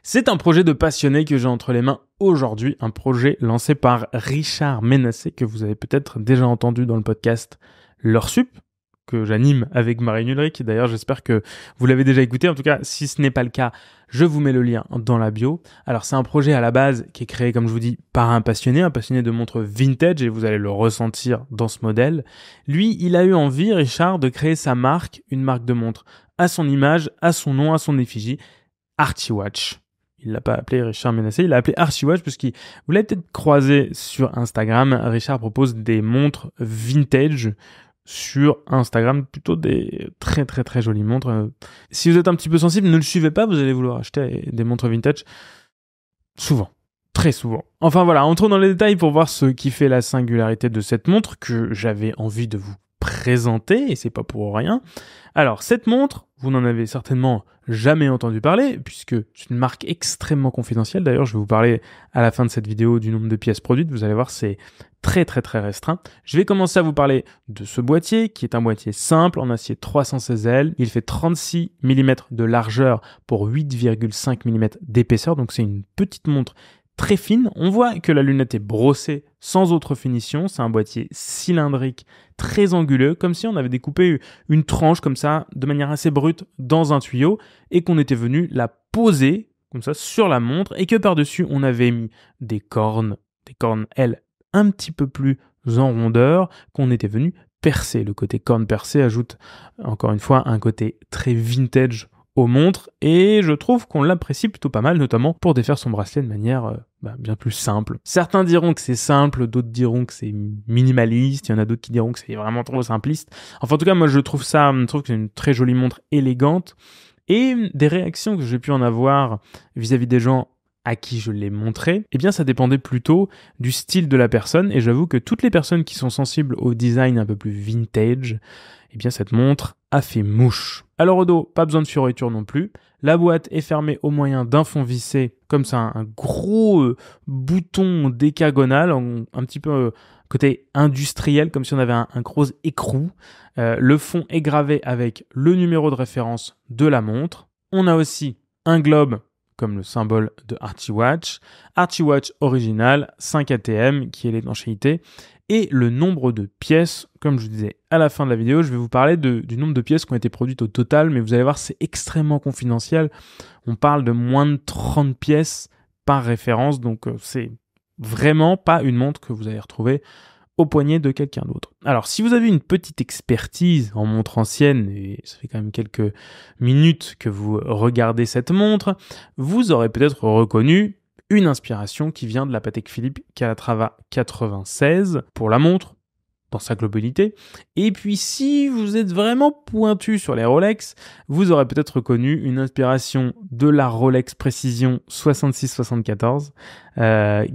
C'est un projet de passionné que j'ai entre les mains aujourd'hui, un projet lancé par Richard Ménassé que vous avez peut-être déjà entendu dans le podcast L'Heure Sup, que j'anime avec Marine Ulrich. D'ailleurs, j'espère que vous l'avez déjà écouté. En tout cas, si ce n'est pas le cas, je vous mets le lien dans la bio. Alors, c'est un projet à la base qui est créé, comme je vous dis, par un passionné de montres vintage, et vous allez le ressentir dans ce modèle. Lui, il a eu envie, Richard, de créer sa marque, une marque de montre à son image, à son nom, à son effigie, Archie-Watch. Il l'a pas appelé Richard Ménassé, il l'a appelé Archie-Watch parce qu'il, vous l'avez peut-être croisé sur Instagram. Richard propose des montres vintage sur Instagram, plutôt des très très très jolies montres. Si vous êtes un petit peu sensible, ne le suivez pas, vous allez vouloir acheter des montres vintage souvent, très souvent. Enfin voilà, entrons dans les détails pour voir ce qui fait la singularité de cette montre que j'avais envie de vous présenter, et c'est pas pour rien. Alors cette montre, vous n'en avez certainement jamais entendu parler, puisque c'est une marque extrêmement confidentielle. D'ailleurs, je vais vous parler à la fin de cette vidéo du nombre de pièces produites. Vous allez voir, c'est très très très restreint. Je vais commencer à vous parler de ce boîtier, qui est un boîtier simple en acier 316L. Il fait 36 mm de largeur pour 8,5 mm d'épaisseur, donc c'est une petite montre très fine. On voit que la lunette est brossée sans autre finition. C'est un boîtier cylindrique très anguleux, comme si on avait découpé une tranche comme ça, de manière assez brute, dans un tuyau, et qu'on était venu la poser comme ça sur la montre, et que par-dessus on avait mis des cornes, elles, un petit peu plus en rondeur, qu'on était venu percer. Le côté corne percée ajoute encore une fois un côté très vintage aux montres, et je trouve qu'on l'apprécie plutôt pas mal, notamment pour défaire son bracelet de manière bien plus simple. Certains diront que c'est simple, d'autres diront que c'est minimaliste, il y en a d'autres qui diront que c'est vraiment trop simpliste. Enfin, en tout cas, moi je trouve que c'est une très jolie montre élégante, et des réactions que j'ai pu en avoir vis-à-vis des gens à qui je l'ai montré, eh bien ça dépendait plutôt du style de la personne, et j'avoue que toutes les personnes qui sont sensibles au design un peu plus vintage, eh bien cette montre a fait mouche. Alors au dos, pas besoin de fioriture non plus. La boîte est fermée au moyen d'un fond vissé, comme ça, un gros bouton décagonal, un petit peu côté industriel, comme si on avait un gros écrou. Le fond est gravé avec le numéro de référence de la montre. On a aussi un globe, comme le symbole de Archie-Watch. Archie-Watch original, 5 ATM, qui est l'étanchéité, et le nombre de pièces. Comme je vous disais à la fin de la vidéo, je vais vous parler du nombre de pièces qui ont été produites au total, mais vous allez voir, c'est extrêmement confidentiel. On parle de moins de 30 pièces par référence, donc c'est vraiment pas une montre que vous allez retrouver au poignet de quelqu'un d'autre. Alors, si vous avez une petite expertise en montre ancienne, et ça fait quand même quelques minutes que vous regardez cette montre, vous aurez peut-être reconnu une inspiration qui vient de la Patek Philippe Calatrava 96 pour la montre, dans sa globalité. Et puis, si vous êtes vraiment pointu sur les Rolex, vous aurez peut-être reconnu une inspiration de la Rolex Précision 66-74,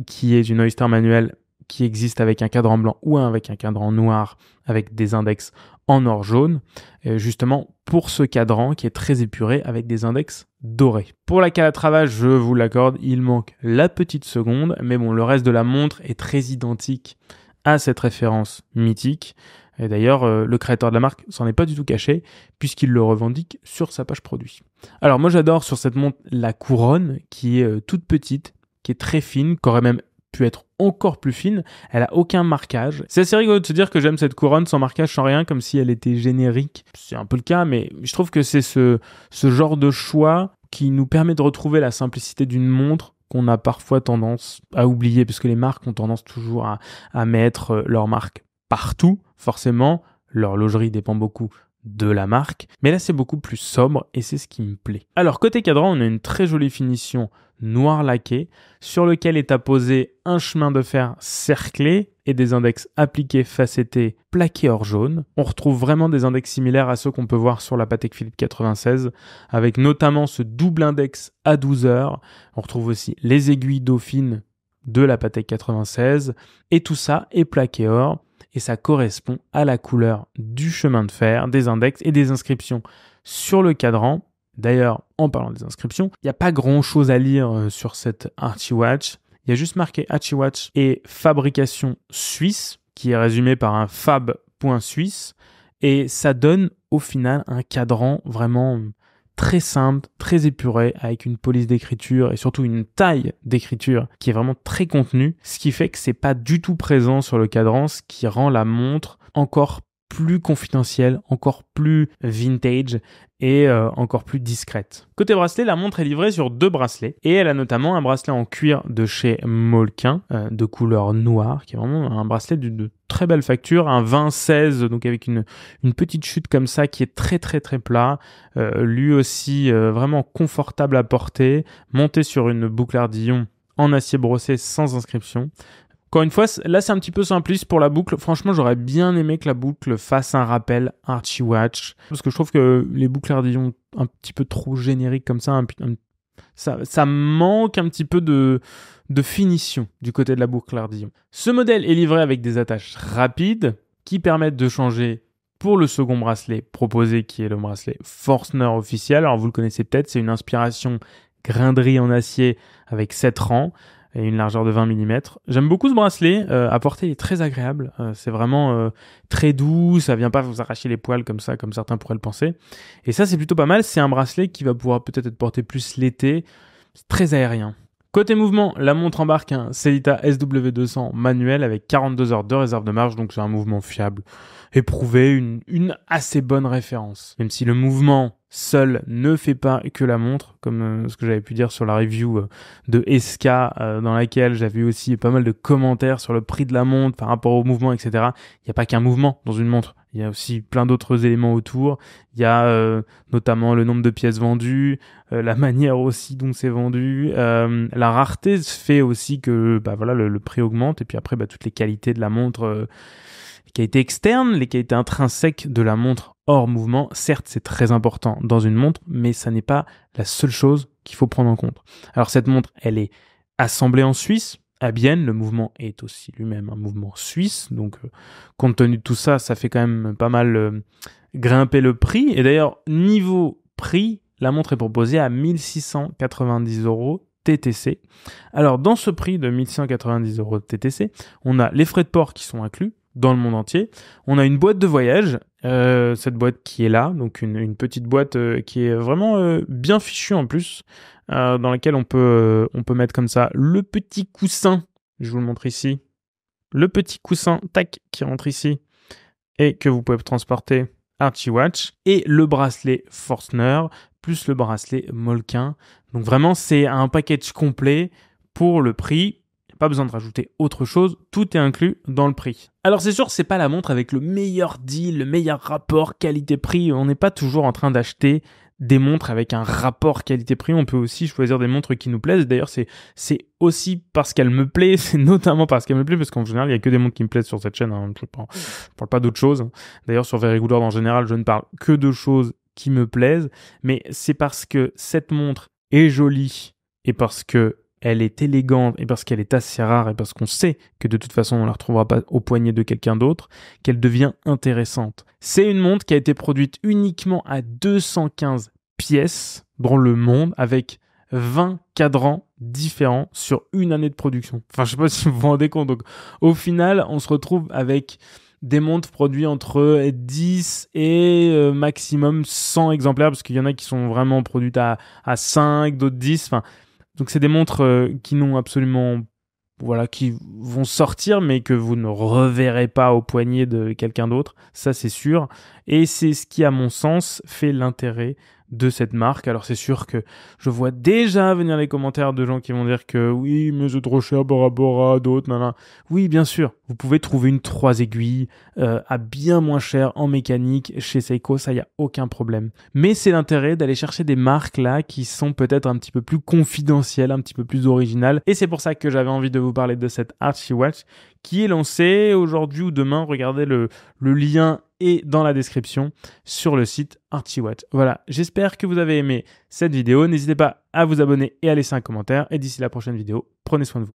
qui est une Oyster manuelle qui existe avec un cadran blanc ou avec un cadran noir avec des index en or jaune, justement pour ce cadran qui est très épuré avec des index dorés. Pour la Calatrava, je vous l'accorde, il manque la petite seconde, mais bon, le reste de la montre est très identique à cette référence mythique. Et d'ailleurs, le créateur de la marque s'en est pas du tout caché, puisqu'il le revendique sur sa page produit. Alors moi j'adore sur cette montre la couronne, qui est toute petite, qui est très fine, qui aurait même pu être encore plus fine. Elle a aucun marquage. C'est assez rigolo de se dire que j'aime cette couronne sans marquage, sans rien, comme si elle était générique. C'est un peu le cas, mais je trouve que c'est ce genre de choix qui nous permet de retrouver la simplicité d'une montre qu'on a parfois tendance à oublier, parce que les marques ont tendance toujours à mettre leur marque partout. Forcément, l'horlogerie dépend beaucoup de la marque, mais là c'est beaucoup plus sobre et c'est ce qui me plaît. Alors côté cadran, on a une très jolie finition noir laqué sur lequel est apposé un chemin de fer cerclé et des index appliqués facettés plaqués or jaune. On retrouve vraiment des index similaires à ceux qu'on peut voir sur la Patek Philippe 96, avec notamment ce double index à 12 heures. On retrouve aussi les aiguilles dauphines de la Patek 96, et tout ça est plaqué or, et ça correspond à la couleur du chemin de fer, des index et des inscriptions sur le cadran. D'ailleurs, en parlant des inscriptions, il n'y a pas grand-chose à lire sur cette Archie-Watch. Il y a juste marqué Archie-Watch et fabrication suisse, qui est résumé par un fab.suisse, et ça donne au final un cadran vraiment très simple, très épuré, avec une police d'écriture et surtout une taille d'écriture qui est vraiment très contenue, ce qui fait que c'est pas du tout présent sur le cadran, ce qui rend la montre encore plus confidentielle, encore plus vintage et encore plus discrète. Côté bracelet, la montre est livrée sur 2 bracelets et elle a notamment un bracelet en cuir de chez Moleskine de couleur noire qui est vraiment un bracelet de très belle facture, un 20-16 donc avec une petite chute comme ça qui est très très très plat, lui aussi vraiment confortable à porter, monté sur une boucle ardillon en acier brossé sans inscription. Encore une fois, là c'est un petit peu simpliste pour la boucle. Franchement, j'aurais bien aimé que la boucle fasse un rappel Archie Watch. Parce que je trouve que les boucles ardillon un petit peu trop génériques comme ça, ça manque un petit peu de finition du côté de la boucle ardillon. Ce modèle est livré avec des attaches rapides qui permettent de changer pour le second bracelet proposé qui est le bracelet Forstner officiel. Alors vous le connaissez peut-être, c'est une inspiration grinderie en acier avec 7 rangs et une largeur de 20 mm. J'aime beaucoup ce bracelet, à porter il est très agréable, c'est vraiment très doux, ça vient pas vous arracher les poils comme ça, comme certains pourraient le penser. Et ça c'est plutôt pas mal, c'est un bracelet qui va pouvoir peut-être être porté plus l'été, c'est très aérien. Côté mouvement, la montre embarque un Sellita SW200 manuel avec 42 heures de réserve de marche, donc c'est un mouvement fiable, éprouvé, une assez bonne référence. Même si le mouvement seul ne fait pas que la montre, comme ce que j'avais pu dire sur la review de Esca, dans laquelle j'avais aussi pas mal de commentaires sur le prix de la montre par rapport au mouvement, etc. Il n'y a pas qu'un mouvement dans une montre. Il y a aussi plein d'autres éléments autour. Il y a notamment le nombre de pièces vendues, la manière aussi dont c'est vendu. La rareté fait aussi que le prix augmente. Et puis après, toutes les qualités de la montre, les qualités externes, les qualités intrinsèques de la montre hors mouvement. Certes, c'est très important dans une montre, mais ça n'est pas la seule chose qu'il faut prendre en compte. Alors cette montre, elle est assemblée en Suisse, à Bienne. Le mouvement est aussi lui-même un mouvement suisse, donc compte tenu de tout ça, ça fait quand même pas mal grimper le prix. Et d'ailleurs, niveau prix, la montre est proposée à 1690 € TTC. Alors dans ce prix de 1690 € TTC, on a les frais de port qui sont inclus dans le monde entier. On a une boîte de voyage, cette boîte qui est là, donc une petite boîte qui est vraiment bien fichue en plus, dans laquelle on peut mettre comme ça le petit coussin, je vous le montre ici, le petit coussin, tac, qui rentre ici, et que vous pouvez transporter Archie Watch, et le bracelet Forstner, plus le bracelet Moleskine. Donc vraiment, c'est un package complet pour le prix. Pas besoin de rajouter autre chose, tout est inclus dans le prix. Alors c'est sûr, c'est pas la montre avec le meilleur deal, le meilleur rapport qualité-prix. On n'est pas toujours en train d'acheter des montres avec un rapport qualité-prix. On peut aussi choisir des montres qui nous plaisent. D'ailleurs, c'est aussi parce qu'elle me plaît, c'est notamment parce qu'elle me plaît, parce qu'en général, il y a que des montres qui me plaisent sur cette chaîne. Hein. Je parle pas d'autre chose. D'ailleurs, sur Very Good Lord, en général, je ne parle que de choses qui me plaisent. Mais c'est parce que cette montre est jolie et parce que elle est élégante et parce qu'elle est assez rare et parce qu'on sait que de toute façon on la retrouvera pas au poignet de quelqu'un d'autre, qu'elle devient intéressante. C'est une montre qui a été produite uniquement à 215 pièces dans le monde avec 20 cadrans différents sur une année de production. Enfin, je sais pas si vous vous rendez compte. Donc, au final, on se retrouve avec des montres produites entre 10 et maximum 100 exemplaires parce qu'il y en a qui sont vraiment produites à 5, d'autres 10. Enfin, donc c'est des montres qui n'ont absolument, qui vont sortir, mais que vous ne reverrez pas au poignet de quelqu'un d'autre. Ça, c'est sûr. Et c'est ce qui, à mon sens, fait l'intérêt de cette marque. Alors c'est sûr que je vois déjà venir les commentaires de gens qui vont dire que oui, mais c'est trop cher par rapport à d'autres. Nanana. Oui, bien sûr, vous pouvez trouver une 3 aiguilles à bien moins cher en mécanique chez Seiko, ça y a aucun problème. Mais c'est l'intérêt d'aller chercher des marques là qui sont peut-être un petit peu plus confidentielles, un petit peu plus originales. Et c'est pour ça que j'avais envie de vous parler de cette Archie Watch qui est lancée aujourd'hui ou demain. Regardez le lien est dans la description sur le site Archie Watch. Voilà, j'espère que vous avez aimé cette vidéo. N'hésitez pas à vous abonner et à laisser un commentaire. Et d'ici la prochaine vidéo, prenez soin de vous.